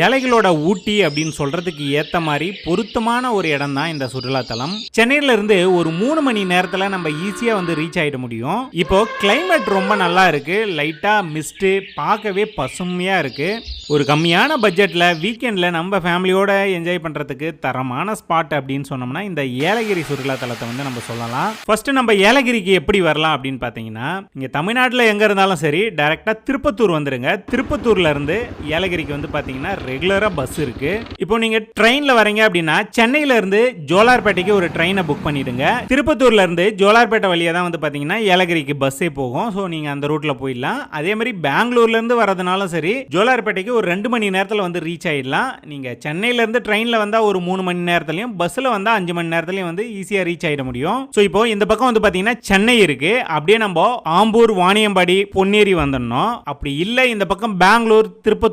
ஏழைகளோட ஊட்டி அப்படின்னு சொல்றதுக்கு ஏத்த மாதிரி பொருத்தமான ஒரு இடம் தான் இந்த சுற்றுலாத்தலம். சென்னையில இருந்து ஒரு 3 மணி நேரத்துல நம்ம ஈஸியா வந்து ரீச் ஆயிட முடியும். இப்போ கிளைமேட் ரொம்ப நல்லா இருக்கு, லைட்டா மிஸ்ட், பார்க்கவே பசுமையா இருக்கு. ஒரு கம்மியான பட்ஜெட்ல வீக்கெண்ட்ல நம்ம ஃபேமிலியோட என்ஜாய் பண்றதுக்கு தரமான ஸ்பாட் அப்படின்னு சொன்னோம்னா இந்த ஏலகிரி சுற்றுலாத்தலத்தை வந்து நம்ம சொல்லலாம். ஃபர்ஸ்ட் நம்ம ஏலகிரிக்கு எப்படி வரலாம் அப்படின்னு பாத்தீங்கன்னா, இங்க தமிழ்நாட்டில் எங்க இருந்தாலும் சரி டைரக்டா திருப்பத்தூர் வந்துருங்க. திருப்பத்தூர்ல இருந்து ஏலகிரிக்கு வந்து பாத்தீங்கன்னா ரெகுலரா பஸ் இருக்கு. இப்போ நீங்க ட்ரெயின்ல வரீங்க அப்படின்னா சென்னையில இருந்து ஜோலார்பேட்டைக்கு ஒரு ட்ரெயினை புக் பண்ணிடுங்க. திருப்பத்தூர்ல இருந்து ஜோலார்பேட்டை வழியா தான் வந்து பாத்தீங்கன்னா ஏலகிரிக்கு பஸ்ஸே போகும். ஸோ நீங்க அந்த ரூட்ல போயிடலாம். அதே மாதிரி பெங்களூர்ல இருந்து வரதுனாலும் சரி ஜோலார்பேட்டைக்கு ஒரு 2 மணி நேரத்தில் வந்து ரீச் ஆயிடலாம். நீங்க சென்னையில இருந்து ட்ரெயின்ல வந்தா ஒரு 3 மணி நேரத்திலையும் பஸ்ல வந்தா 5 மணி நேரத்திலையும் வந்து ஈஸியா ரீச் ஆயிட முடியும். ஸோ இப்போ இந்த பக்கம் வந்து பாத்தீங்கன்னா சென்னை இருக்கு, அப்படியே நம்ம ஆம்பூர், வாணியம்பாடி, பொன்னேரி வந்துடணும். அப்படி இல்லை இந்த பக்கம் பெங்களூர், திருப்பத்தூர்